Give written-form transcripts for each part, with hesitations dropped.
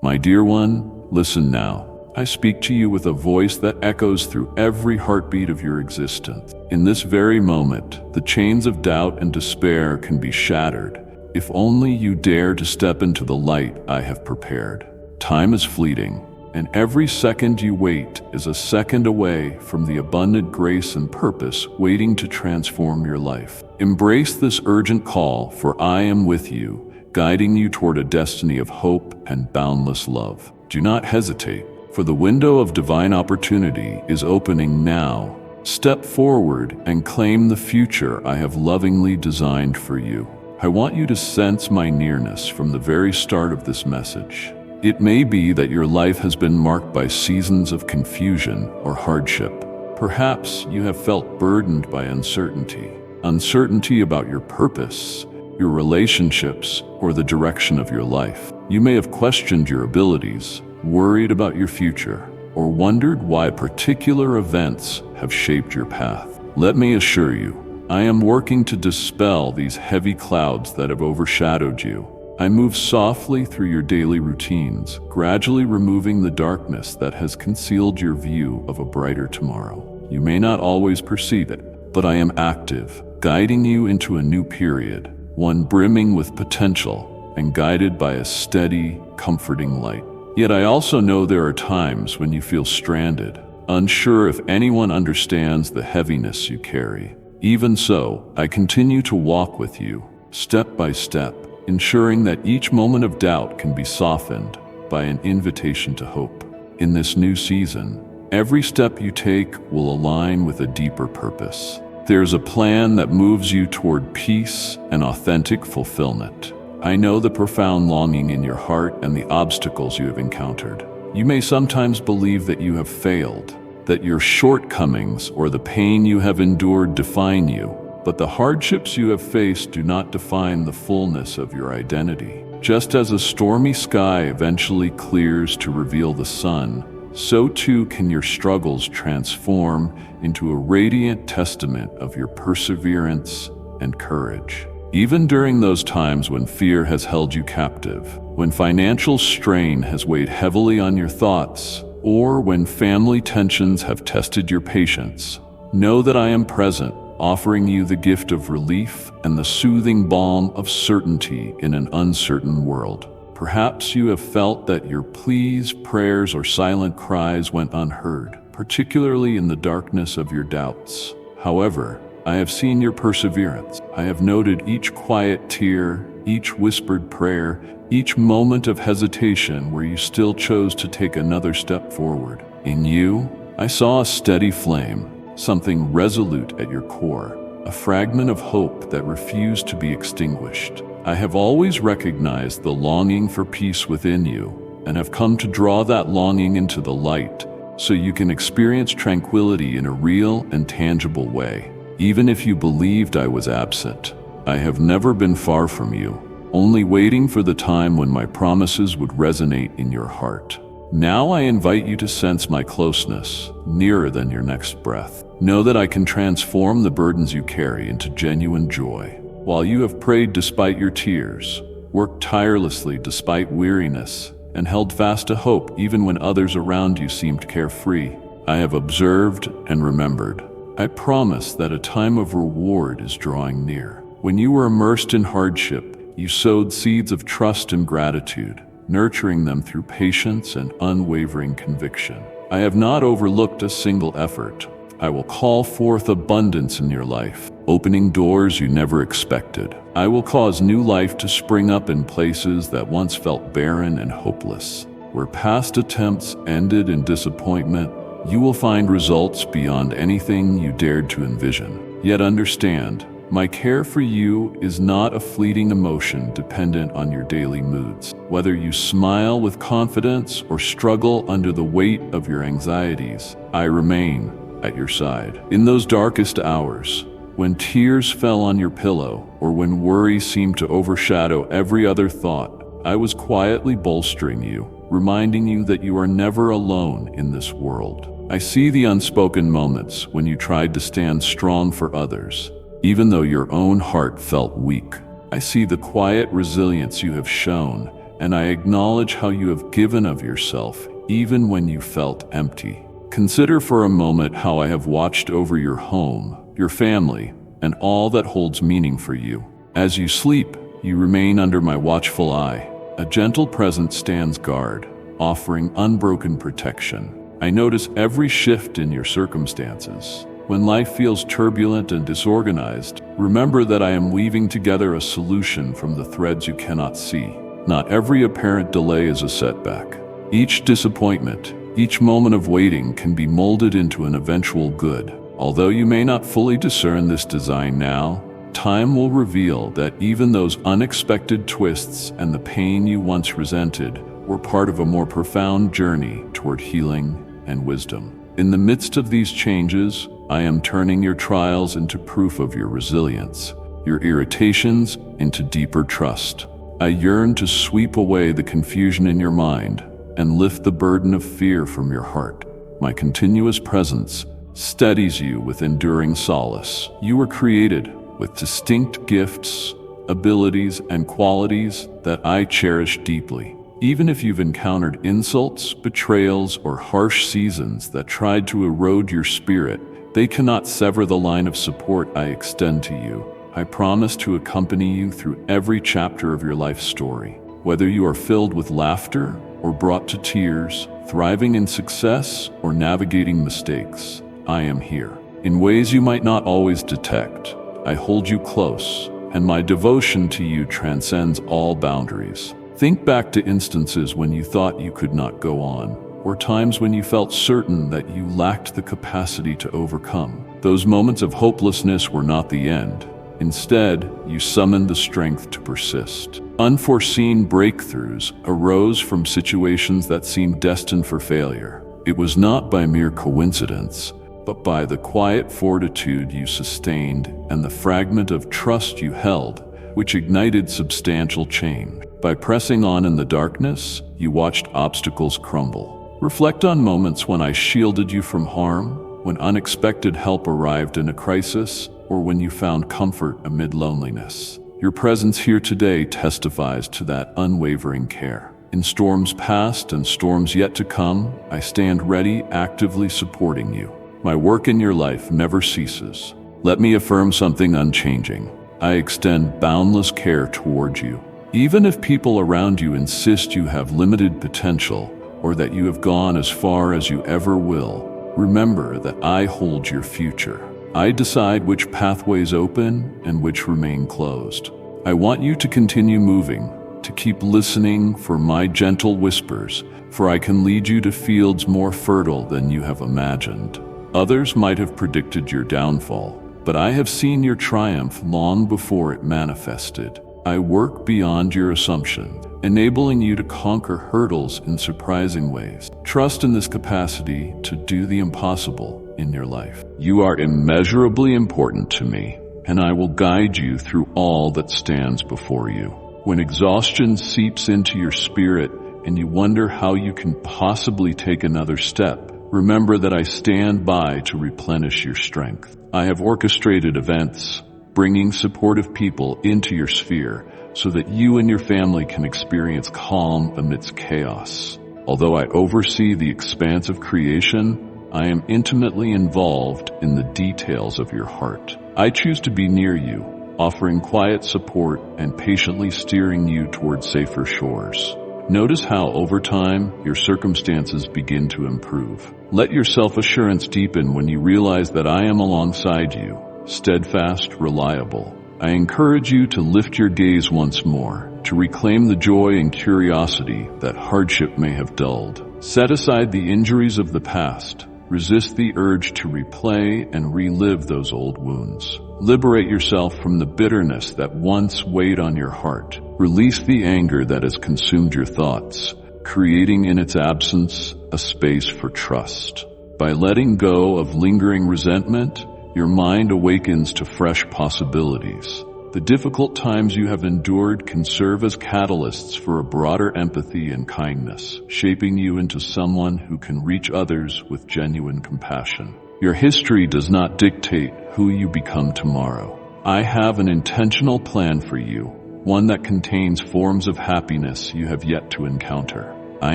My dear one, listen now. I speak to you with a voice that echoes through every heartbeat of your existence. In this very moment, the chains of doubt and despair can be shattered, if only you dare to step into the light I have prepared. Time is fleeting, and every second you wait is a second away from the abundant grace and purpose waiting to transform your life. Embrace this urgent call, for I am with you, guiding you toward a destiny of hope and boundless love. Do not hesitate, for the window of divine opportunity is opening now. Step forward and claim the future I have lovingly designed for you. I want you to sense my nearness from the very start of this message. It may be that your life has been marked by seasons of confusion or hardship. Perhaps you have felt burdened by uncertainty about your purpose, your relationships, or the direction of your life. You may have questioned your abilities, worried about your future, or wondered why particular events have shaped your path. Let me assure you, I am working to dispel these heavy clouds that have overshadowed you. I move softly through your daily routines, gradually removing the darkness that has concealed your view of a brighter tomorrow. You may not always perceive it, but I am active, guiding you into a new period, one brimming with potential and guided by a steady, comforting light. Yet I also know there are times when you feel stranded, unsure if anyone understands the heaviness you carry. Even so, I continue to walk with you, step by step, ensuring that each moment of doubt can be softened by an invitation to hope. In this new season, every step you take will align with a deeper purpose. There's a plan that moves you toward peace and authentic fulfillment. I know the profound longing in your heart and the obstacles you have encountered. You may sometimes believe that you have failed, that your shortcomings or the pain you have endured define you, but the hardships you have faced do not define the fullness of your identity. Just as a stormy sky eventually clears to reveal the sun, so too can your struggles transform into a radiant testament of your perseverance and courage. Even during those times when fear has held you captive, when financial strain has weighed heavily on your thoughts, or when family tensions have tested your patience, know that I am present, offering you the gift of relief and the soothing balm of certainty in an uncertain world. Perhaps you have felt that your pleas, prayers, or silent cries went unheard, particularly in the darkness of your doubts. However, I have seen your perseverance. I have noted each quiet tear, each whispered prayer, each moment of hesitation where you still chose to take another step forward. In you, I saw a steady flame, something resolute at your core, a fragment of hope that refused to be extinguished. I have always recognized the longing for peace within you, and have come to draw that longing into the light, so you can experience tranquility in a real and tangible way. Even if you believed I was absent, I have never been far from you, only waiting for the time when my promises would resonate in your heart. Now I invite you to sense my closeness, nearer than your next breath. Know that I can transform the burdens you carry into genuine joy. While you have prayed despite your tears, worked tirelessly despite weariness, and held fast to hope even when others around you seemed carefree, I have observed and remembered. I promise that a time of reward is drawing near. When you were immersed in hardship, you sowed seeds of trust and gratitude, nurturing them through patience and unwavering conviction. I have not overlooked a single effort. I will call forth abundance in your life, opening doors you never expected. I will cause new life to spring up in places that once felt barren and hopeless. Where past attempts ended in disappointment, you will find results beyond anything you dared to envision. Yet understand, my care for you is not a fleeting emotion dependent on your daily moods. Whether you smile with confidence or struggle under the weight of your anxieties, I remain at your side. In those darkest hours, when tears fell on your pillow or when worry seemed to overshadow every other thought, I was quietly bolstering you, reminding you that you are never alone in this world. I see the unspoken moments when you tried to stand strong for others, even though your own heart felt weak. I see the quiet resilience you have shown, and I acknowledge how you have given of yourself even when you felt empty. Consider for a moment how I have watched over your home, your family, and all that holds meaning for you. As you sleep, you remain under my watchful eye. A gentle presence stands guard, offering unbroken protection. I notice every shift in your circumstances. When life feels turbulent and disorganized, remember that I am weaving together a solution from the threads you cannot see. Not every apparent delay is a setback. Each disappointment, each moment of waiting can be molded into an eventual good. Although you may not fully discern this design now, time will reveal that even those unexpected twists and the pain you once resented were part of a more profound journey toward healing and wisdom. In the midst of these changes, I am turning your trials into proof of your resilience, your irritations into deeper trust. I yearn to sweep away the confusion in your mind and lift the burden of fear from your heart. My continuous presence steadies you with enduring solace. You were created with distinct gifts, abilities, and qualities that I cherish deeply. Even if you've encountered insults, betrayals, or harsh seasons that tried to erode your spirit, they cannot sever the line of support I extend to you. I promise to accompany you through every chapter of your life story. Whether you are filled with laughter or brought to tears, thriving in success or navigating mistakes, I am here. In ways you might not always detect, I hold you close, and my devotion to you transcends all boundaries. Think back to instances when you thought you could not go on, or times when you felt certain that you lacked the capacity to overcome. Those moments of hopelessness were not the end. Instead, you summoned the strength to persist. Unforeseen breakthroughs arose from situations that seemed destined for failure. It was not by mere coincidence, but by the quiet fortitude you sustained and the fragment of trust you held, which ignited substantial change. By pressing on in the darkness, you watched obstacles crumble. Reflect on moments when I shielded you from harm, when unexpected help arrived in a crisis, or when you found comfort amid loneliness. Your presence here today testifies to that unwavering care. In storms past and storms yet to come, I stand ready, actively supporting you. My work in your life never ceases. Let me affirm something unchanging. I extend boundless care toward you. Even if people around you insist you have limited potential or that you have gone as far as you ever will, remember that I hold your future. I decide which pathways open and which remain closed. I want you to continue moving, to keep listening for my gentle whispers, for I can lead you to fields more fertile than you have imagined. Others might have predicted your downfall, but I have seen your triumph long before it manifested. I work beyond your assumption, enabling you to conquer hurdles in surprising ways. Trust in this capacity to do the impossible in your life. You are immeasurably important to me, and I will guide you through all that stands before you. When exhaustion seeps into your spirit and you wonder how you can possibly take another step, remember that I stand by to replenish your strength. I have orchestrated events, bringing supportive people into your sphere so that you and your family can experience calm amidst chaos. Although I oversee the expanse of creation, I am intimately involved in the details of your heart. I choose to be near you, offering quiet support and patiently steering you toward safer shores. Notice how over time your circumstances begin to improve. Let your self-assurance deepen when you realize that I am alongside you, steadfast, reliable. I encourage you to lift your gaze once more, to reclaim the joy and curiosity that hardship may have dulled. Set aside the injuries of the past. Resist the urge to replay and relive those old wounds. Liberate yourself from the bitterness that once weighed on your heart. Release the anger that has consumed your thoughts, creating in its absence a space for trust. By letting go of lingering resentment, your mind awakens to fresh possibilities. The difficult times you have endured can serve as catalysts for a broader empathy and kindness, shaping you into someone who can reach others with genuine compassion. Your history does not dictate who you become tomorrow. I have an intentional plan for you, one that contains forms of happiness you have yet to encounter. I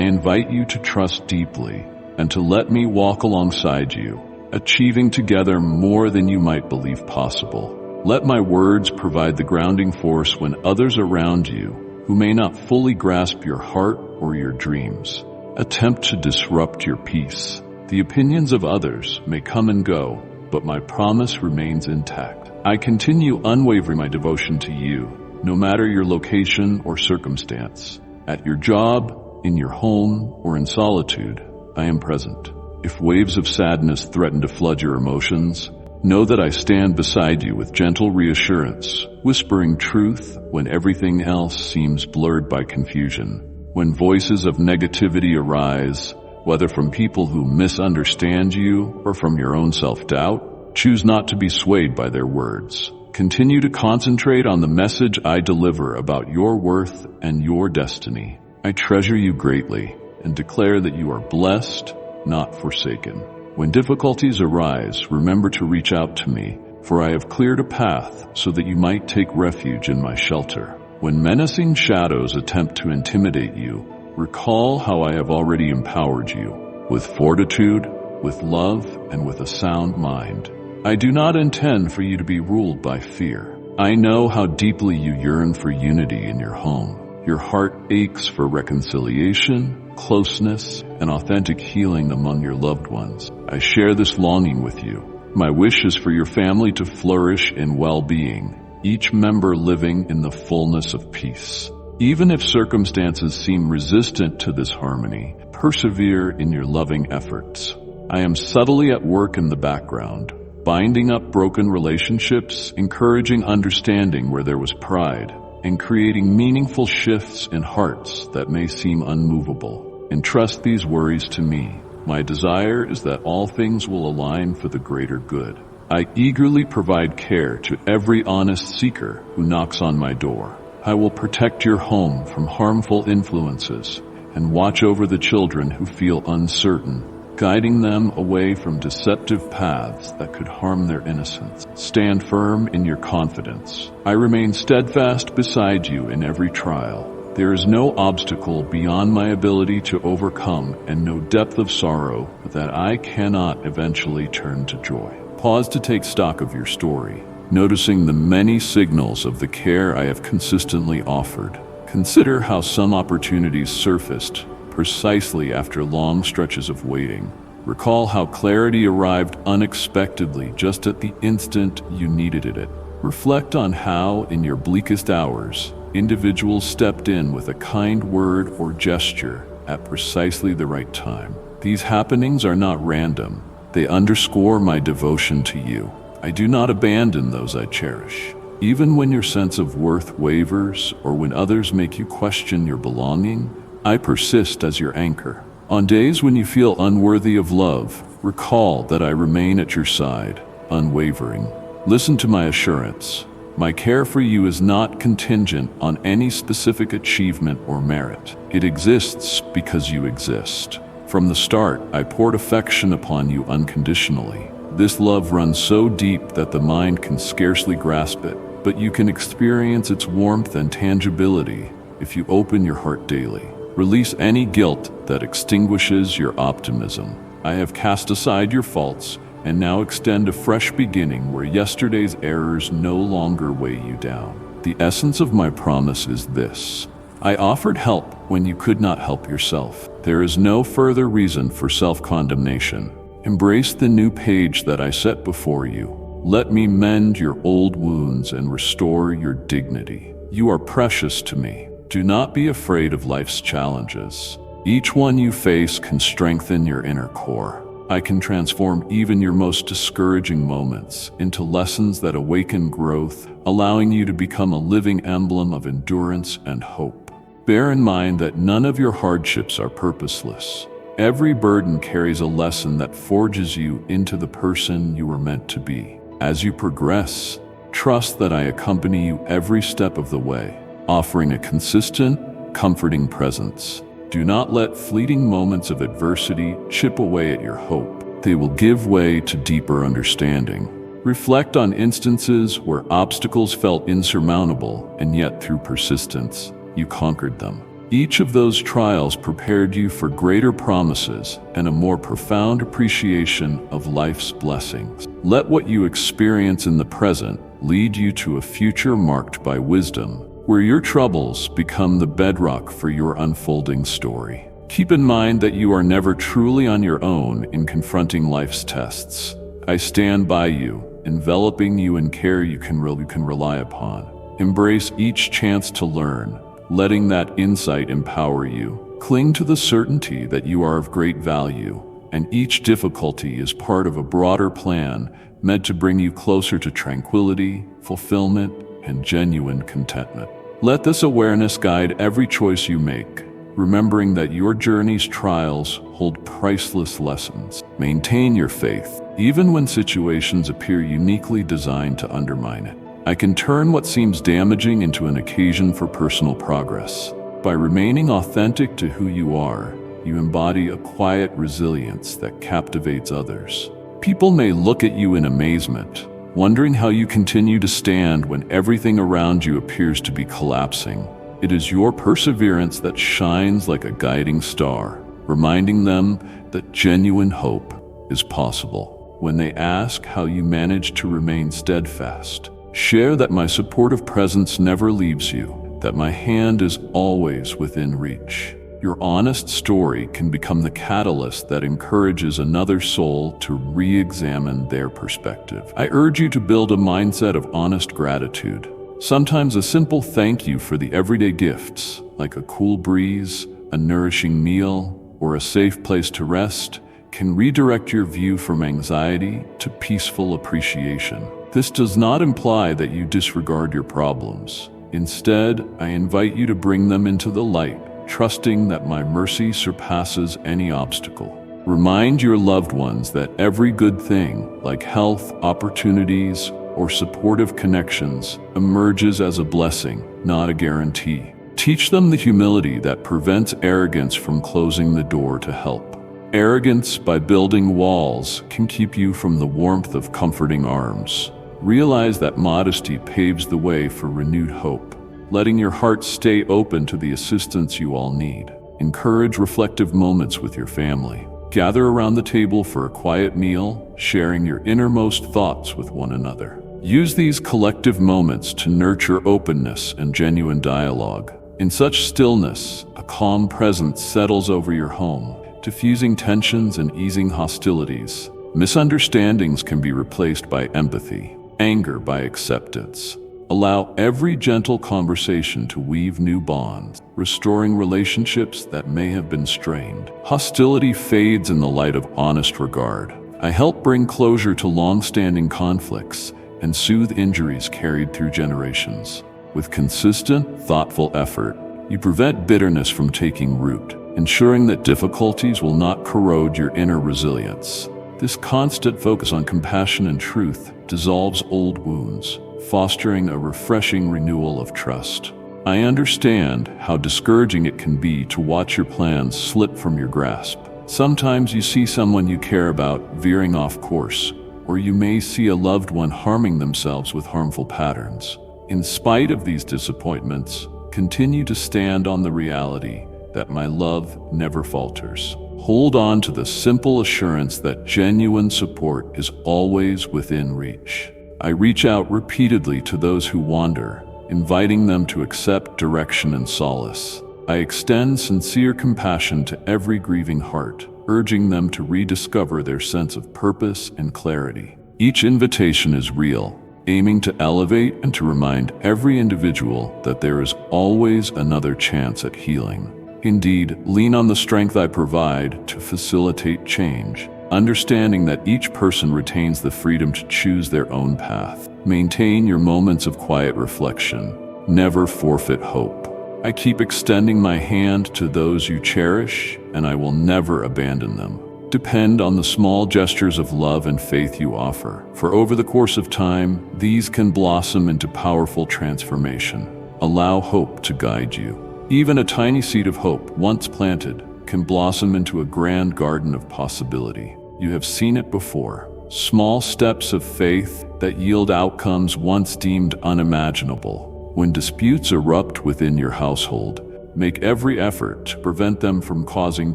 invite you to trust deeply and to let me walk alongside you, achieving together more than you might believe possible. Let my words provide the grounding force when others around you, who may not fully grasp your heart or your dreams, attempt to disrupt your peace. The opinions of others may come and go, but my promise remains intact. I continue unwavering my devotion to you, no matter your location or circumstance. At your job, in your home, or in solitude, I am present. If waves of sadness threaten to flood your emotions, know that I stand beside you with gentle reassurance, whispering truth when everything else seems blurred by confusion. When voices of negativity arise, whether from people who misunderstand you or from your own self-doubt, choose not to be swayed by their words. Continue to concentrate on the message I deliver about your worth and your destiny. I treasure you greatly and declare that you are blessed, not forsaken. When difficulties arise, remember to reach out to me, for I have cleared a path so that you might take refuge in my shelter. When menacing shadows attempt to intimidate you, recall how I have already empowered you with fortitude, with love, and with a sound mind. I do not intend for you to be ruled by fear. I know how deeply you yearn for unity in your home. Your heart aches for reconciliation, closeness, and authentic healing among your loved ones. I share this longing with you. My wish is for your family to flourish in well-being, each member living in the fullness of peace. Even if circumstances seem resistant to this harmony, persevere in your loving efforts. I am subtly at work in the background, binding up broken relationships, encouraging understanding where there was pride, and creating meaningful shifts in hearts that may seem unmovable. Entrust these worries to me. My desire is that all things will align for the greater good. I eagerly provide care to every honest seeker who knocks on my door. I will protect your home from harmful influences and watch over the children who feel uncertain, guiding them away from deceptive paths that could harm their innocence. Stand firm in your confidence. I remain steadfast beside you in every trial. There is no obstacle beyond my ability to overcome and no depth of sorrow that I cannot eventually turn to joy. Pause to take stock of your story, noticing the many signals of the care I have consistently offered. Consider how some opportunities surfaced precisely after long stretches of waiting. Recall how clarity arrived unexpectedly just at the instant you needed it. Reflect on how, in your bleakest hours, individuals stepped in with a kind word or gesture at precisely the right time. These happenings are not random. They underscore my devotion to you. I do not abandon those I cherish. Even when your sense of worth wavers or when others make you question your belonging, I persist as your anchor. On days when you feel unworthy of love, recall that I remain at your side, unwavering. Listen to my assurance. My care for you is not contingent on any specific achievement or merit. It exists because you exist. From the start, I poured affection upon you unconditionally. This love runs so deep that the mind can scarcely grasp it, but you can experience its warmth and tangibility if you open your heart daily. Release any guilt that extinguishes your optimism. I have cast aside your faults and now extend a fresh beginning where yesterday's errors no longer weigh you down. The essence of my promise is this: I offered help when you could not help yourself. There is no further reason for self-condemnation. Embrace the new page that I set before you. Let me mend your old wounds and restore your dignity. You are precious to me. Do not be afraid of life's challenges. Each one you face can strengthen your inner core. I can transform even your most discouraging moments into lessons that awaken growth, allowing you to become a living emblem of endurance and hope. Bear in mind that none of your hardships are purposeless. Every burden carries a lesson that forges you into the person you were meant to be. As you progress, trust that I accompany you every step of the way, offering a consistent, comforting presence. Do not let fleeting moments of adversity chip away at your hope. They will give way to deeper understanding. Reflect on instances where obstacles felt insurmountable, and yet through persistence, you conquered them. Each of those trials prepared you for greater promises and a more profound appreciation of life's blessings. Let what you experience in the present lead you to a future marked by wisdom, where your troubles become the bedrock for your unfolding story. Keep in mind that you are never truly on your own in confronting life's tests. I stand by you, enveloping you in care you can rely upon. Embrace each chance to learn, letting that insight empower you. Cling to the certainty that you are of great value, and each difficulty is part of a broader plan meant to bring you closer to tranquility, fulfillment, and genuine contentment. Let this awareness guide every choice you make, remembering that your journey's trials hold priceless lessons. Maintain your faith, even when situations appear uniquely designed to undermine it. I can turn what seems damaging into an occasion for personal progress. By remaining authentic to who you are, you embody a quiet resilience that captivates others. People may look at you in amazement, wondering how you continue to stand when everything around you appears to be collapsing. It is your perseverance that shines like a guiding star, reminding them that genuine hope is possible. When they ask how you manage to remain steadfast, share that my supportive presence never leaves you, that my hand is always within reach. Your honest story can become the catalyst that encourages another soul to re-examine their perspective. I urge you to build a mindset of honest gratitude. Sometimes a simple thank you for the everyday gifts, like a cool breeze, a nourishing meal, or a safe place to rest, can redirect your view from anxiety to peaceful appreciation. This does not imply that you disregard your problems. Instead, I invite you to bring them into the light, trusting that my mercy surpasses any obstacle. Remind your loved ones that every good thing, like health, opportunities, or supportive connections, emerges as a blessing, not a guarantee. Teach them the humility that prevents arrogance from closing the door to help. Arrogance, by building walls, can keep you from the warmth of comforting arms. Realize that modesty paves the way for renewed hope, letting your heart stay open to the assistance you all need. Encourage reflective moments with your family. Gather around the table for a quiet meal, sharing your innermost thoughts with one another. Use these collective moments to nurture openness and genuine dialogue. In such stillness, a calm presence settles over your home, diffusing tensions and easing hostilities. Misunderstandings can be replaced by empathy, anger by acceptance. Allow every gentle conversation to weave new bonds, restoring relationships that may have been strained. Hostility fades in the light of honest regard. I help bring closure to long-standing conflicts and soothe injuries carried through generations. With consistent, thoughtful effort, you prevent bitterness from taking root, ensuring that difficulties will not corrode your inner resilience. This constant focus on compassion and truth dissolves old wounds, fostering a refreshing renewal of trust. I understand how discouraging it can be to watch your plans slip from your grasp. Sometimes you see someone you care about veering off course, or you may see a loved one harming themselves with harmful patterns. In spite of these disappointments, continue to stand on the reality that my love never falters. Hold on to the simple assurance that genuine support is always within reach. I reach out repeatedly to those who wander, inviting them to accept direction and solace. I extend sincere compassion to every grieving heart, urging them to rediscover their sense of purpose and clarity. Each invitation is real, aiming to elevate and to remind every individual that there is always another chance at healing. Indeed, lean on the strength I provide to facilitate change, understanding that each person retains the freedom to choose their own path. Maintain your moments of quiet reflection. Never forfeit hope. I keep extending my hand to those you cherish, and I will never abandon them. Depend on the small gestures of love and faith you offer, for over the course of time, these can blossom into powerful transformation. Allow hope to guide you. Even a tiny seed of hope, once planted, can blossom into a grand garden of possibility. You have seen it before. Small steps of faith that yield outcomes once deemed unimaginable. When disputes erupt within your household, make every effort to prevent them from causing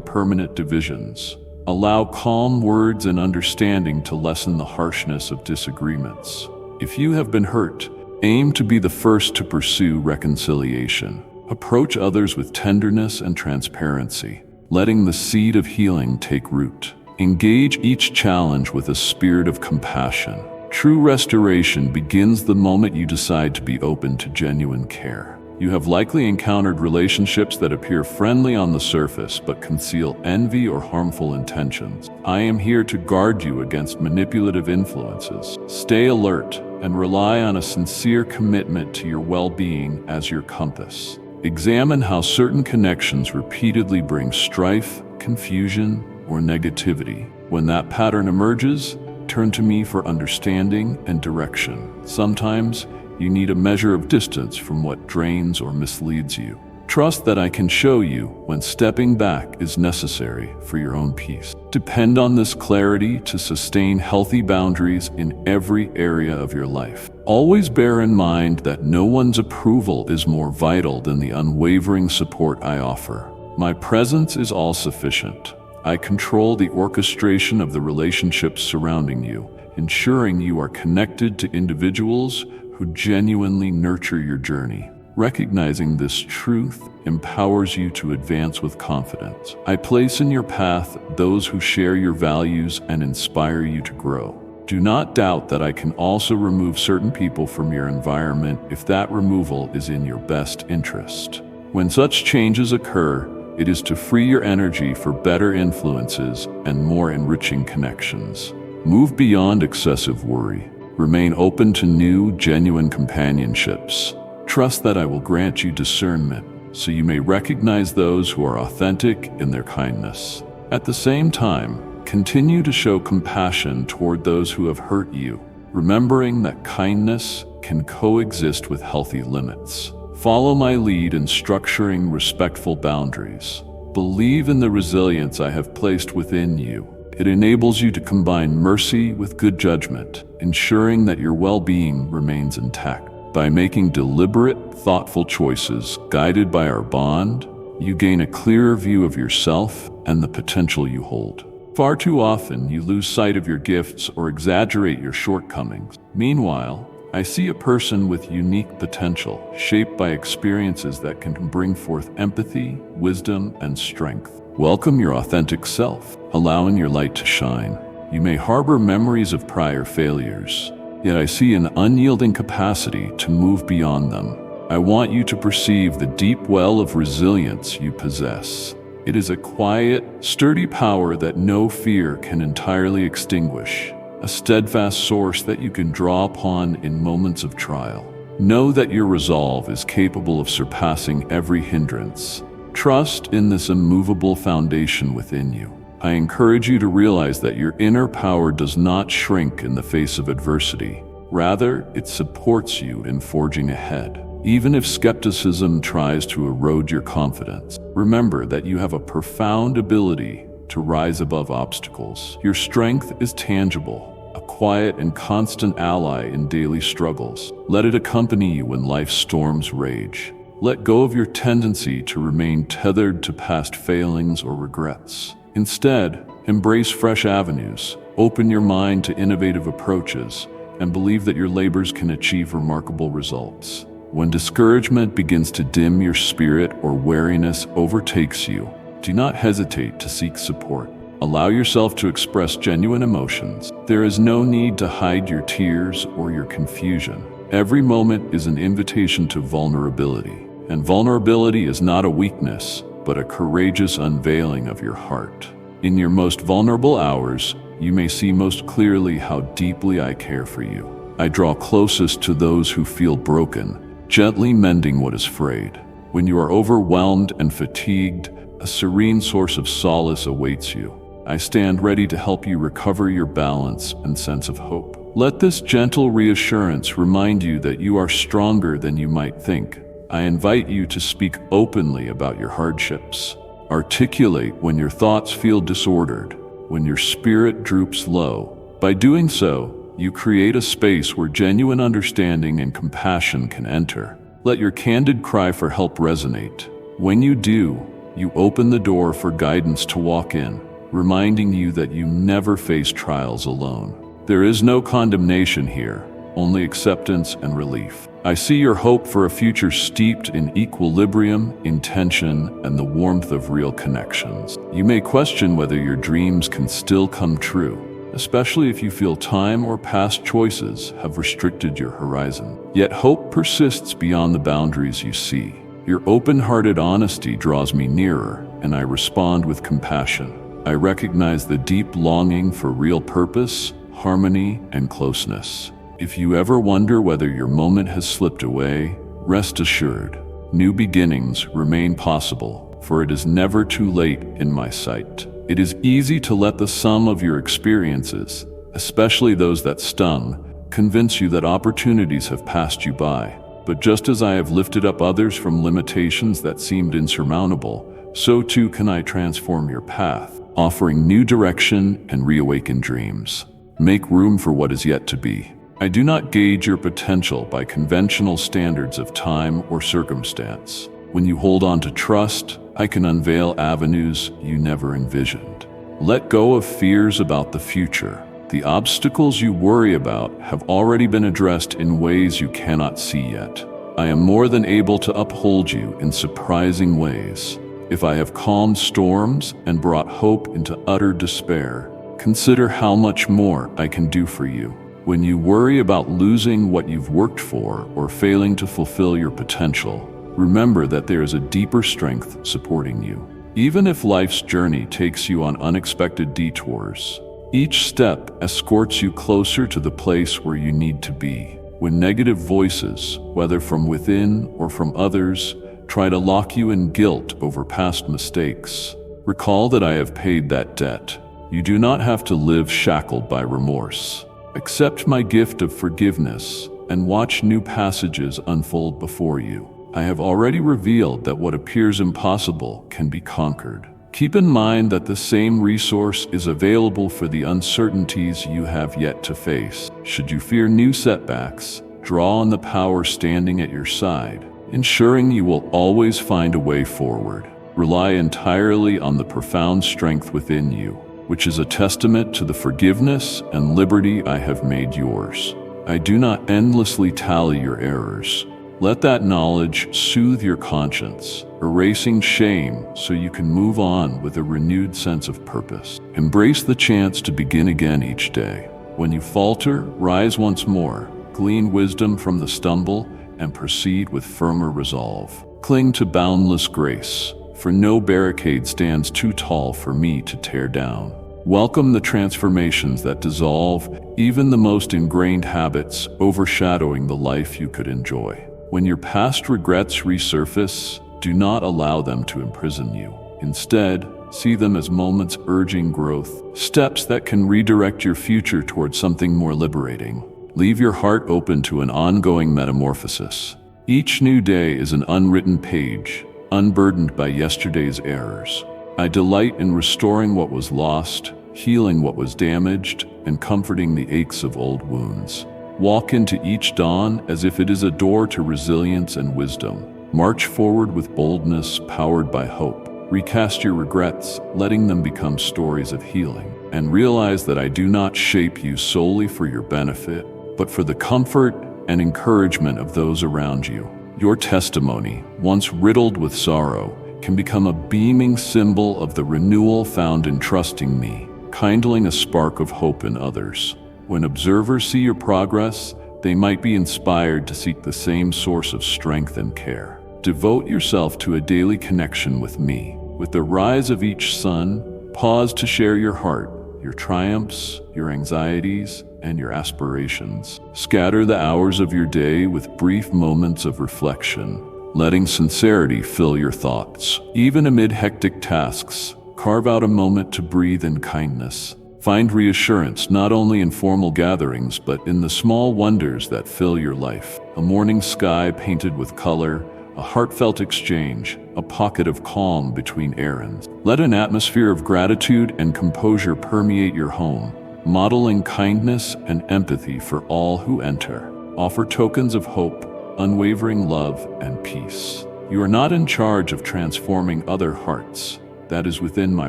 permanent divisions. Allow calm words and understanding to lessen the harshness of disagreements. If you have been hurt, aim to be the first to pursue reconciliation. Approach others with tenderness and transparency, letting the seed of healing take root. Engage each challenge with a spirit of compassion. True restoration begins the moment you decide to be open to genuine care. You have likely encountered relationships that appear friendly on the surface but conceal envy or harmful intentions. I am here to guard you against manipulative influences. Stay alert and rely on a sincere commitment to your well-being as your compass. Examine how certain connections repeatedly bring strife, confusion, or negativity. When that pattern emerges, turn to me for understanding and direction. Sometimes, you need a measure of distance from what drains or misleads you. Trust that I can show you when stepping back is necessary for your own peace. Depend on this clarity to sustain healthy boundaries in every area of your life. Always bear in mind that no one's approval is more vital than the unwavering support I offer. My presence is all sufficient. I control the orchestration of the relationships surrounding you, ensuring you are connected to individuals who genuinely nurture your journey. Recognizing this truth empowers you to advance with confidence. I place in your path those who share your values and inspire you to grow. Do not doubt that I can also remove certain people from your environment if that removal is in your best interest. When such changes occur, it is to free your energy for better influences and more enriching connections. Move beyond excessive worry. Remain open to new, genuine companionships. Trust that I will grant you discernment, so you may recognize those who are authentic in their kindness. At the same time, continue to show compassion toward those who have hurt you, remembering that kindness can coexist with healthy limits. Follow my lead in structuring respectful boundaries. Believe in the resilience I have placed within you. It enables you to combine mercy with good judgment, ensuring that your well-being remains intact. By making deliberate, thoughtful choices guided by our bond, you gain a clearer view of yourself and the potential you hold. Far too often, you lose sight of your gifts or exaggerate your shortcomings. Meanwhile, I see a person with unique potential, shaped by experiences that can bring forth empathy, wisdom, and strength. Welcome your authentic self, allowing your light to shine. You may harbor memories of prior failures, yet I see an unyielding capacity to move beyond them. I want you to perceive the deep well of resilience you possess. It is a quiet, sturdy power that no fear can entirely extinguish, a steadfast source that you can draw upon in moments of trial. Know that your resolve is capable of surpassing every hindrance. Trust in this immovable foundation within you. I encourage you to realize that your inner power does not shrink in the face of adversity. Rather, it supports you in forging ahead. Even if skepticism tries to erode your confidence, remember that you have a profound ability to rise above obstacles. Your strength is tangible, a quiet and constant ally in daily struggles. Let it accompany you when life's storms rage. Let go of your tendency to remain tethered to past failings or regrets. Instead, embrace fresh avenues, open your mind to innovative approaches, and believe that your labors can achieve remarkable results. When discouragement begins to dim your spirit or weariness overtakes you, do not hesitate to seek support. Allow yourself to express genuine emotions. There is no need to hide your tears or your confusion. Every moment is an invitation to vulnerability. And vulnerability is not a weakness, but a courageous unveiling of your heart. In your most vulnerable hours, you may see most clearly how deeply I care for you. I draw closest to those who feel broken, gently mending what is frayed. When you are overwhelmed and fatigued, a serene source of solace awaits you. I stand ready to help you recover your balance and sense of hope. Let this gentle reassurance remind you that you are stronger than you might think. I invite you to speak openly about your hardships. Articulate when your thoughts feel disordered, when your spirit droops low. By doing so, You create a space where genuine understanding and compassion can enter. Let your candid cry for help resonate. When you do, you open the door for guidance to walk in, reminding you that you never face trials alone. There is no condemnation here, only acceptance and relief. I see your hope for a future steeped in equilibrium, intention, and the warmth of real connections. You may question whether your dreams can still come true, especially if you feel time or past choices have restricted your horizon. Yet hope persists beyond the boundaries you see. Your open-hearted honesty draws me nearer, and I respond with compassion. I recognize the deep longing for real purpose, harmony, and closeness. If you ever wonder whether your moment has slipped away, rest assured, new beginnings remain possible, for it is never too late in my sight. It is easy to let the sum of your experiences, especially those that stung, convince you that opportunities have passed you by. But just as I have lifted up others from limitations that seemed insurmountable, so too can I transform your path, offering new direction and reawakened dreams. Make room for what is yet to be. I do not gauge your potential by conventional standards of time or circumstance. When you hold on to trust, I can unveil avenues you never envisioned. Let go of fears about the future. The obstacles you worry about have already been addressed in ways you cannot see yet. I am more than able to uphold you in surprising ways. If I have calmed storms and brought hope into utter despair, consider how much more I can do for you. When you worry about losing what you've worked for or failing to fulfill your potential, remember that there is a deeper strength supporting you. Even if life's journey takes you on unexpected detours, each step escorts you closer to the place where you need to be. When negative voices, whether from within or from others, try to lock you in guilt over past mistakes, recall that I have paid that debt. You do not have to live shackled by remorse. Accept my gift of forgiveness and watch new passages unfold before you. I have already revealed that what appears impossible can be conquered. Keep in mind that the same resource is available for the uncertainties you have yet to face. Should you fear new setbacks, draw on the power standing at your side, ensuring you will always find a way forward. Rely entirely on the profound strength within you, which is a testament to the forgiveness and liberty I have made yours. I do not endlessly tally your errors. Let that knowledge soothe your conscience, erasing shame so you can move on with a renewed sense of purpose. Embrace the chance to begin again each day. When you falter, rise once more, glean wisdom from the stumble, and proceed with firmer resolve. Cling to boundless grace, for no barricade stands too tall for me to tear down. Welcome the transformations that dissolve even the most ingrained habits, overshadowing the life you could enjoy. When your past regrets resurface, do not allow them to imprison you. Instead, see them as moments urging growth, steps that can redirect your future towards something more liberating. Leave your heart open to an ongoing metamorphosis. Each new day is an unwritten page, unburdened by yesterday's errors. I delight in restoring what was lost, healing what was damaged, and comforting the aches of old wounds. Walk into each dawn as if it is a door to resilience and wisdom. March forward with boldness powered by hope. Recast your regrets, letting them become stories of healing. And realize that I do not shape you solely for your benefit, but for the comfort and encouragement of those around you. Your testimony, once riddled with sorrow, can become a beaming symbol of the renewal found in trusting me, kindling a spark of hope in others. When observers see your progress, they might be inspired to seek the same source of strength and care. Devote yourself to a daily connection with me. With the rise of each sun, pause to share your heart, your triumphs, your anxieties, and your aspirations. Scatter the hours of your day with brief moments of reflection, letting sincerity fill your thoughts. Even amid hectic tasks, carve out a moment to breathe in kindness. Find reassurance not only in formal gatherings, but in the small wonders that fill your life. A morning sky painted with color, a heartfelt exchange, a pocket of calm between errands. Let an atmosphere of gratitude and composure permeate your home, modeling kindness and empathy for all who enter. Offer tokens of hope, unwavering love, and peace. You are not in charge of transforming other hearts. That is within my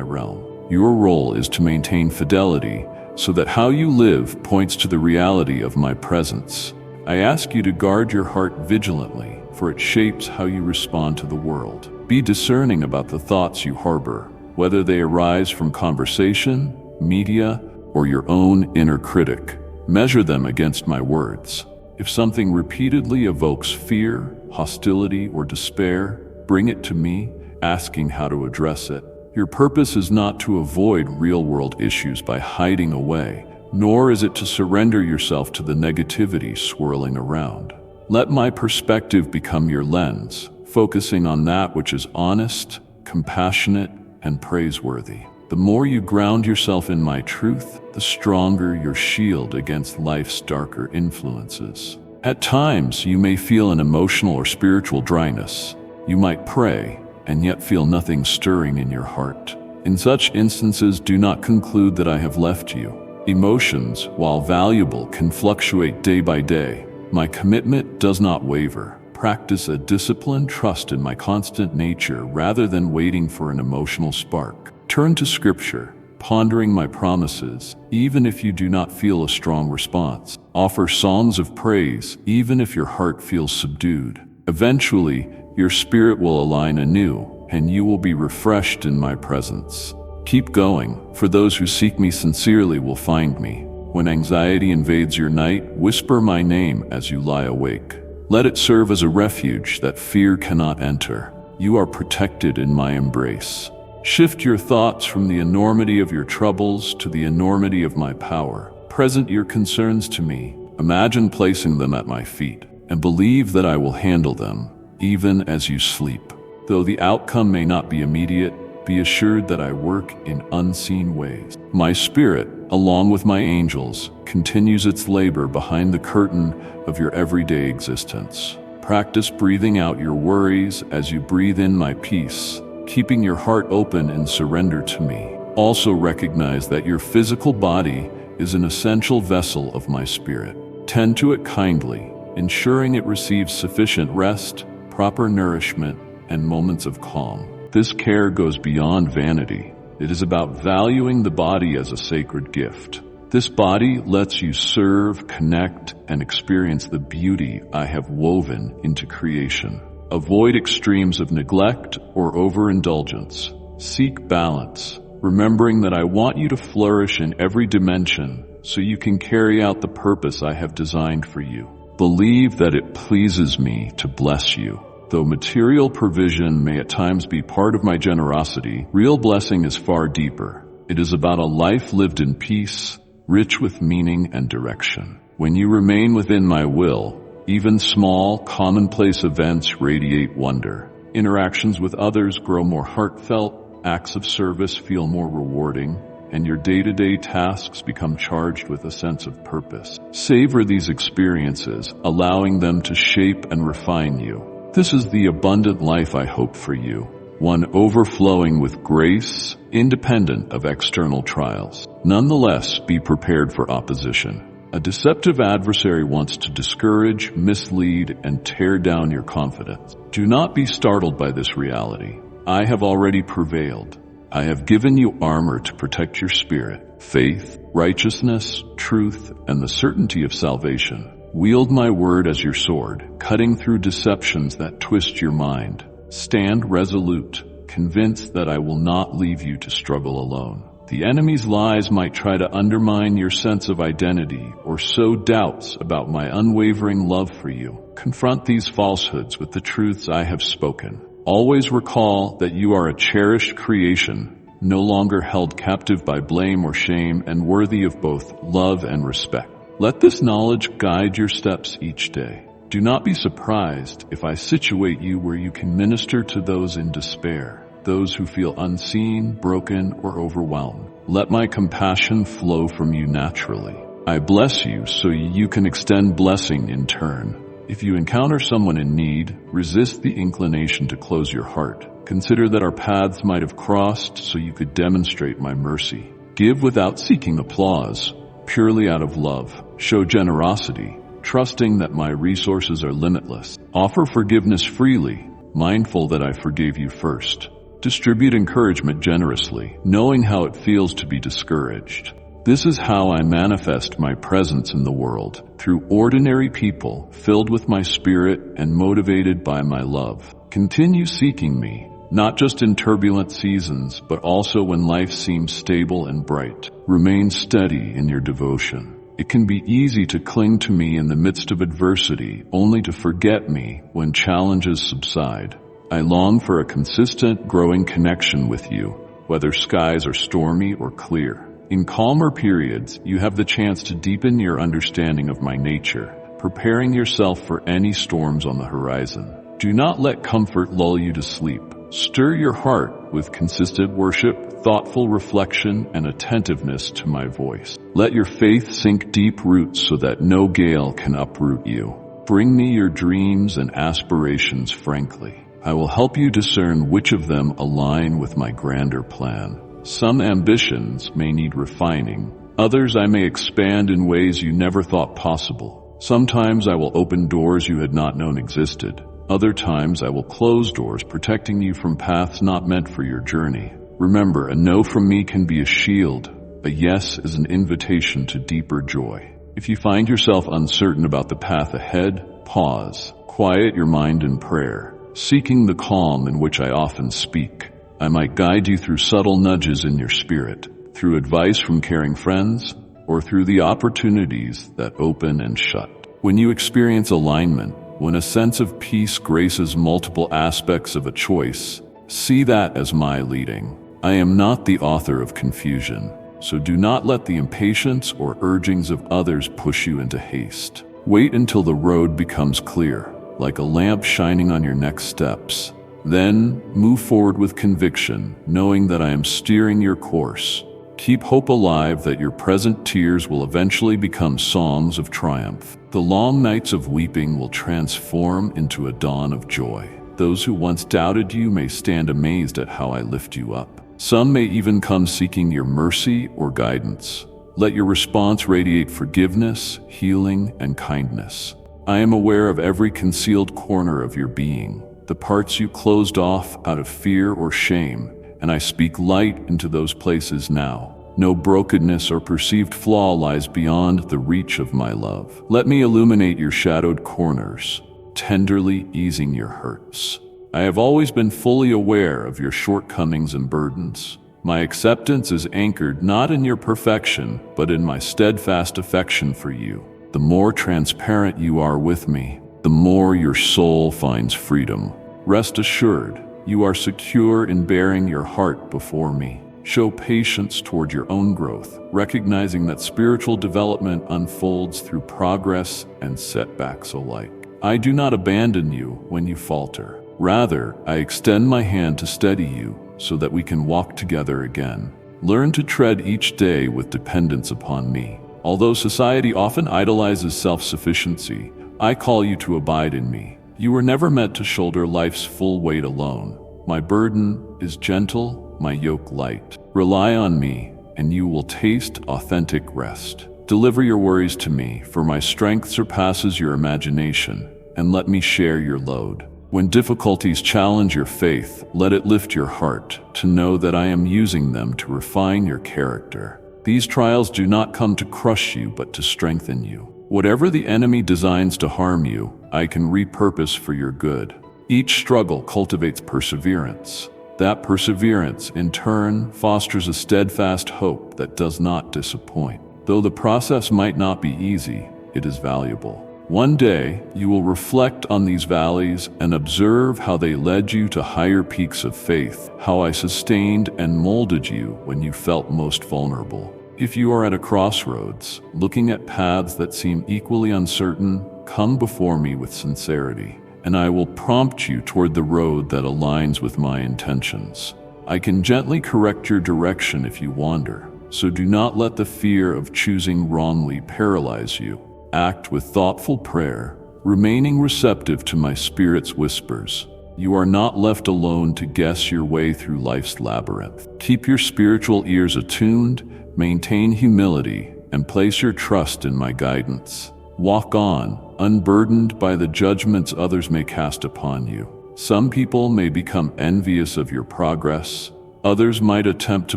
realm. Your role is to maintain fidelity so that how you live points to the reality of my presence. I ask you to guard your heart vigilantly, for it shapes how you respond to the world. Be discerning about the thoughts you harbor, whether they arise from conversation, media, or your own inner critic. Measure them against my words. If something repeatedly evokes fear, hostility, or despair, bring it to me, asking how to address it. Your purpose is not to avoid real-world issues by hiding away, nor is it to surrender yourself to the negativity swirling around. Let my perspective become your lens, focusing on that which is honest, compassionate, and praiseworthy. The more you ground yourself in my truth, the stronger your shield against life's darker influences. At times, you may feel an emotional or spiritual dryness. You might pray, and yet feel nothing stirring in your heart. In such instances, do not conclude that I have left you. Emotions, while valuable, can fluctuate day by day. My commitment does not waver. Practice a disciplined trust in my constant nature rather than waiting for an emotional spark. Turn to Scripture, pondering my promises, even if you do not feel a strong response. Offer songs of praise, even if your heart feels subdued. Eventually, your spirit will align anew, and you will be refreshed in my presence. Keep going, for those who seek me sincerely will find me. When anxiety invades your night, whisper my name as you lie awake. Let it serve as a refuge that fear cannot enter. You are protected in my embrace. Shift your thoughts from the enormity of your troubles to the enormity of my power. Present your concerns to me. Imagine placing them at my feet, and believe that I will handle them, even as you sleep. Though the outcome may not be immediate, be assured that I work in unseen ways. My spirit, along with my angels, continues its labor behind the curtain of your everyday existence. Practice breathing out your worries as you breathe in my peace, keeping your heart open in surrender to me. Also recognize that your physical body is an essential vessel of my spirit. Tend to it kindly, ensuring it receives sufficient rest, proper nourishment, and moments of calm. This care goes beyond vanity. It is about valuing the body as a sacred gift. This body lets you serve, connect, and experience the beauty I have woven into creation. Avoid extremes of neglect or overindulgence. Seek balance, remembering that I want you to flourish in every dimension so you can carry out the purpose I have designed for you. Believe that it pleases me to bless you. Though material provision may at times be part of my generosity, real blessing is far deeper. It is about a life lived in peace, rich with meaning and direction. When you remain within my will, even small, commonplace events radiate wonder. Interactions with others grow more heartfelt, acts of service feel more rewarding, and your day-to-day tasks become charged with a sense of purpose. Savor these experiences, allowing them to shape and refine you. This is the abundant life I hope for you, one overflowing with grace, independent of external trials. Nonetheless, be prepared for opposition. A deceptive adversary wants to discourage, mislead, and tear down your confidence. Do not be startled by this reality. I have already prevailed. I have given you armor to protect your spirit, faith, righteousness, truth, and the certainty of salvation. Wield my word as your sword, cutting through deceptions that twist your mind. Stand resolute, convinced that I will not leave you to struggle alone. The enemy's lies might try to undermine your sense of identity or sow doubts about my unwavering love for you. Confront these falsehoods with the truths I have spoken. Always recall that you are a cherished creation, no longer held captive by blame or shame, and worthy of both love and respect. Let this knowledge guide your steps each day. Do not be surprised if I situate you where you can minister to those in despair, those who feel unseen, broken, or overwhelmed. Let my compassion flow from you naturally. I bless you so you can extend blessing in turn. If you encounter someone in need, resist the inclination to close your heart. Consider that our paths might have crossed so you could demonstrate my mercy. Give without seeking applause, purely out of love. Show generosity, trusting that my resources are limitless. Offer forgiveness freely, mindful that I forgave you first. Distribute encouragement generously, knowing how it feels to be discouraged. This is how I manifest my presence in the world, through ordinary people filled with my spirit and motivated by my love. Continue seeking me, not just in turbulent seasons, but also when life seems stable and bright. Remain steady in your devotion. It can be easy to cling to me in the midst of adversity, only to forget me when challenges subside. I long for a consistent, growing connection with you, whether skies are stormy or clear. In calmer periods, you have the chance to deepen your understanding of my nature, preparing yourself for any storms on the horizon. Do not let comfort lull you to sleep. Stir your heart with consistent worship, thoughtful reflection, and attentiveness to my voice. Let your faith sink deep roots so that no gale can uproot you. Bring me your dreams and aspirations frankly. I will help you discern which of them align with my grander plan. Some ambitions may need refining. Others I may expand in ways you never thought possible. Sometimes I will open doors you had not known existed. Other times I will close doors, protecting you from paths not meant for your journey. Remember, a no from me can be a shield. A yes is an invitation to deeper joy. If you find yourself uncertain about the path ahead, pause. Quiet your mind in prayer, seeking the calm in which I often speak. I might guide you through subtle nudges in your spirit, through advice from caring friends, or through the opportunities that open and shut. When you experience alignment, when a sense of peace graces multiple aspects of a choice, see that as my leading. I am not the author of confusion, so do not let the impatience or urgings of others push you into haste. Wait until the road becomes clear, like a lamp shining on your next steps. Then move forward with conviction, knowing that I am steering your course. Keep hope alive that your present tears will eventually become songs of triumph. The long nights of weeping will transform into a dawn of joy. Those who once doubted you may stand amazed at how I lift you up. Some may even come seeking your mercy or guidance. Let your response radiate forgiveness, healing, and kindness. I am aware of every concealed corner of your being, the parts you closed off out of fear or shame, and I speak light into those places now. No brokenness or perceived flaw lies beyond the reach of my love. Let me illuminate your shadowed corners, tenderly easing your hurts. I have always been fully aware of your shortcomings and burdens. My acceptance is anchored not in your perfection, but in my steadfast affection for you. The more transparent you are with me, the more your soul finds freedom. Rest assured, you are secure in bearing your heart before me. Show patience toward your own growth, recognizing that spiritual development unfolds through progress and setbacks alike. I do not abandon you when you falter. Rather, I extend my hand to steady you so that we can walk together again. Learn to tread each day with dependence upon me. Although society often idolizes self-sufficiency, I call you to abide in me. You were never meant to shoulder life's full weight alone. My burden is gentle, my yoke light. Rely on me, and you will taste authentic rest. Deliver your worries to me, for my strength surpasses your imagination, and let me share your load. When difficulties challenge your faith, let it lift your heart to know that I am using them to refine your character. These trials do not come to crush you, but to strengthen you. Whatever the enemy designs to harm you, I can repurpose for your good. Each struggle cultivates perseverance. That perseverance, in turn, fosters a steadfast hope that does not disappoint. Though the process might not be easy, it is valuable. One day, you will reflect on these valleys and observe how they led you to higher peaks of faith, how I sustained and molded you when you felt most vulnerable. If you are at a crossroads, looking at paths that seem equally uncertain, come before me with sincerity, and I will prompt you toward the road that aligns with my intentions. I can gently correct your direction if you wander, so do not let the fear of choosing wrongly paralyze you. Act with thoughtful prayer, remaining receptive to my Spirit's whispers. You are not left alone to guess your way through life's labyrinth. Keep your spiritual ears attuned, maintain humility, and place your trust in my guidance. Walk on, unburdened by the judgments others may cast upon you. Some people may become envious of your progress. Others might attempt to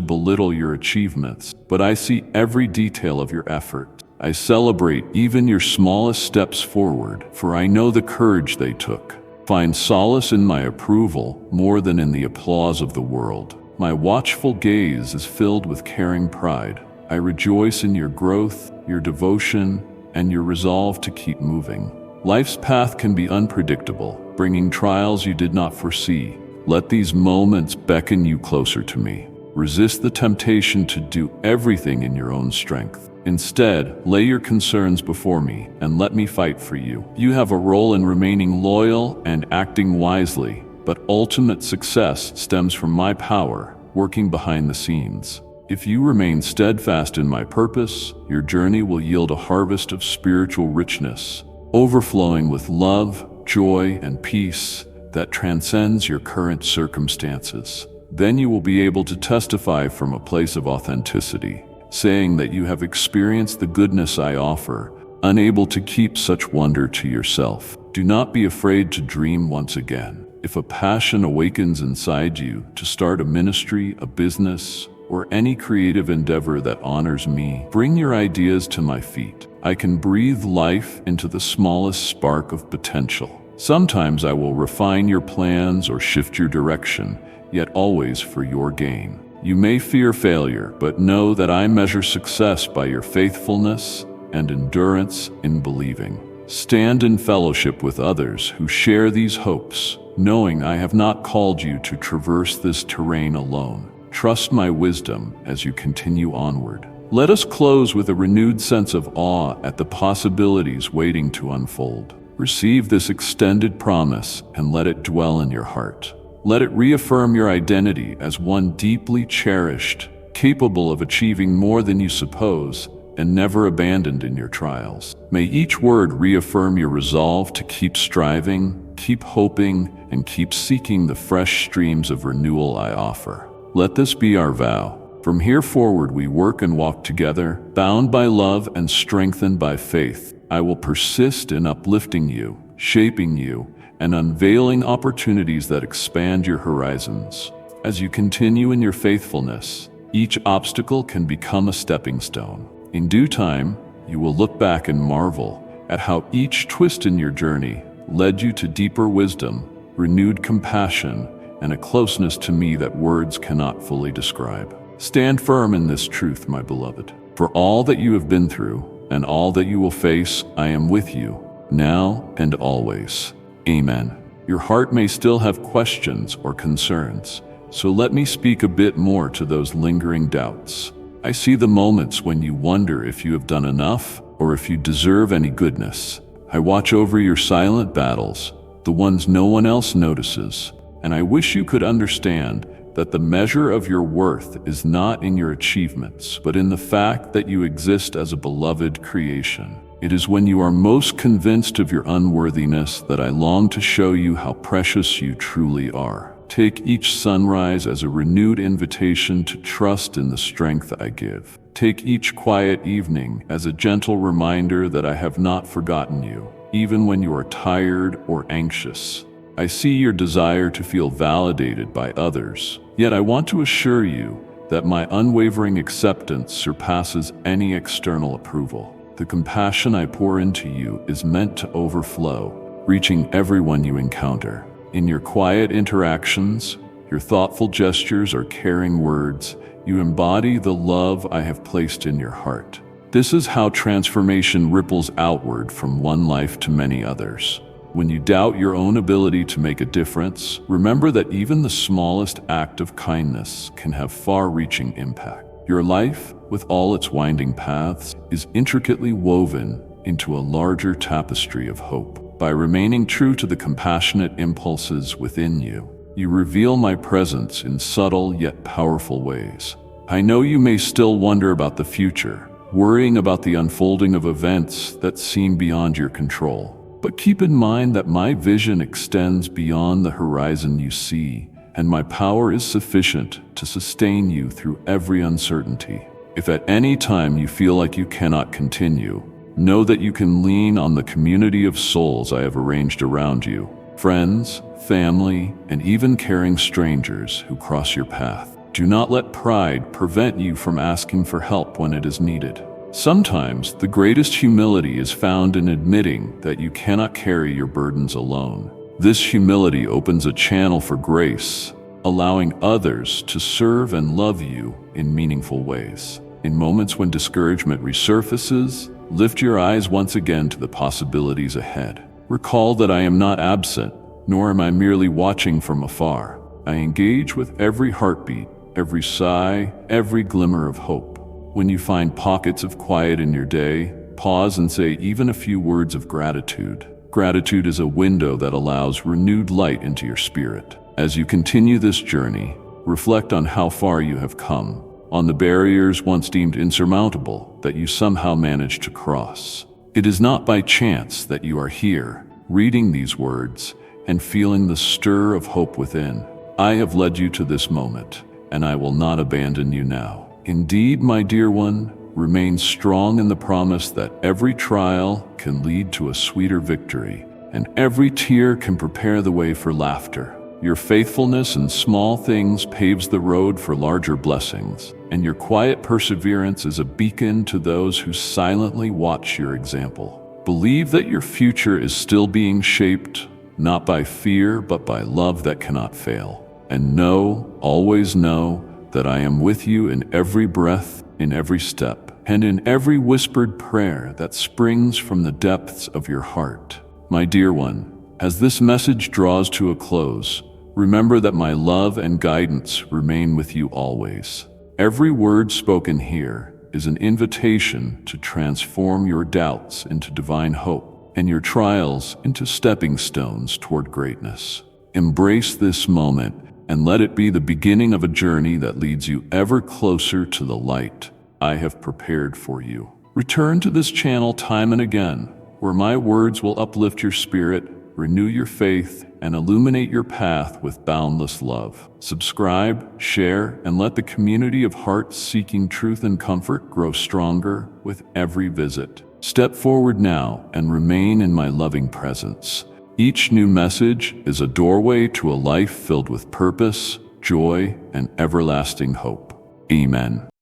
belittle your achievements, but I see every detail of your effort. I celebrate even your smallest steps forward, for I know the courage they took. Find solace in my approval more than in the applause of the world. My watchful gaze is filled with caring pride. I rejoice in your growth, your devotion, and your resolve to keep moving. Life's path can be unpredictable, bringing trials you did not foresee. Let these moments beckon you closer to me. Resist the temptation to do everything in your own strength. Instead, lay your concerns before me and let me fight for you. You have a role in remaining loyal and acting wisely, but ultimate success stems from my power, working behind the scenes. If you remain steadfast in my purpose, your journey will yield a harvest of spiritual richness, overflowing with love, joy, and peace that transcends your current circumstances. Then you will be able to testify from a place of authenticity, saying that you have experienced the goodness I offer, unable to keep such wonder to yourself. Do not be afraid to dream once again. If a passion awakens inside you to start a ministry, a business, or any creative endeavor that honors me, bring your ideas to my feet. I can breathe life into the smallest spark of potential. Sometimes I will refine your plans or shift your direction, yet always for your gain. You may fear failure, but know that I measure success by your faithfulness and endurance in believing. Stand in fellowship with others who share these hopes, knowing I have not called you to traverse this terrain alone. Trust my wisdom as you continue onward. Let us close with a renewed sense of awe at the possibilities waiting to unfold. Receive this extended promise and let it dwell in your heart. Let it reaffirm your identity as one deeply cherished, capable of achieving more than you suppose, and never abandoned in your trials. May each word reaffirm your resolve to keep striving, keep hoping, and keep seeking the fresh streams of renewal I offer. Let this be our vow. From here forward we work and walk together, bound by love and strengthened by faith. I will persist in uplifting you, shaping you, and unveiling opportunities that expand your horizons. As you continue in your faithfulness, each obstacle can become a stepping stone. In due time, you will look back and marvel at how each twist in your journey led you to deeper wisdom, renewed compassion, and a closeness to me that words cannot fully describe. Stand firm in this truth, my beloved. For all that you have been through and all that you will face, I am with you, now and always. Amen. Your heart may still have questions or concerns, so let me speak a bit more to those lingering doubts. I see the moments when you wonder if you have done enough or if you deserve any goodness. I watch over your silent battles, the ones no one else notices, and I wish you could understand that the measure of your worth is not in your achievements, but in the fact that you exist as a beloved creation. It is when you are most convinced of your unworthiness that I long to show you how precious you truly are. Take each sunrise as a renewed invitation to trust in the strength I give. Take each quiet evening as a gentle reminder that I have not forgotten you, even when you are tired or anxious. I see your desire to feel validated by others, yet I want to assure you that my unwavering acceptance surpasses any external approval. The compassion I pour into you is meant to overflow, reaching everyone you encounter. In your quiet interactions, your thoughtful gestures or caring words, you embody the love I have placed in your heart. This is how transformation ripples outward from one life to many others. When you doubt your own ability to make a difference, remember that even the smallest act of kindness can have far-reaching impact. Your life, with all its winding paths, is intricately woven into a larger tapestry of hope. By remaining true to the compassionate impulses within you, you reveal my presence in subtle yet powerful ways. I know you may still wonder about the future, worrying about the unfolding of events that seem beyond your control. But keep in mind that my vision extends beyond the horizon you see, and my power is sufficient to sustain you through every uncertainty. If at any time you feel like you cannot continue, know that you can lean on the community of souls I have arranged around you. Friends, family, and even caring strangers who cross your path. Do not let pride prevent you from asking for help when it is needed. Sometimes the greatest humility is found in admitting that you cannot carry your burdens alone. This humility opens a channel for grace, allowing others to serve and love you in meaningful ways. In moments when discouragement resurfaces, lift your eyes once again to the possibilities ahead. Recall that I am not absent, nor am I merely watching from afar. I engage with every heartbeat, every sigh, every glimmer of hope. When you find pockets of quiet in your day, pause and say even a few words of gratitude. Gratitude is a window that allows renewed light into your spirit. As you continue this journey, reflect on how far you have come, on the barriers once deemed insurmountable that you somehow managed to cross. It is not by chance that you are here, reading these words and feeling the stir of hope within. I have led you to this moment, and I will not abandon you now. Indeed, my dear one, remain strong in the promise that every trial can lead to a sweeter victory, and every tear can prepare the way for laughter. Your faithfulness in small things paves the road for larger blessings, and your quiet perseverance is a beacon to those who silently watch your example. Believe that your future is still being shaped, not by fear, but by love that cannot fail. And know, always know, that I am with you in every breath, in every step, and in every whispered prayer that springs from the depths of your heart. My dear one, as this message draws to a close, remember that my love and guidance remain with you always. Every word spoken here is an invitation to transform your doubts into divine hope and your trials into stepping stones toward greatness. Embrace this moment and let it be the beginning of a journey that leads you ever closer to the light I have prepared for you. Return to this channel time and again, where my words will uplift your spirit, renew your faith, and illuminate your path with boundless love. Subscribe, share, and let the community of hearts seeking truth and comfort grow stronger with every visit. Step forward now and remain in my loving presence. Each new message is a doorway to a life filled with purpose, joy, and everlasting hope. Amen.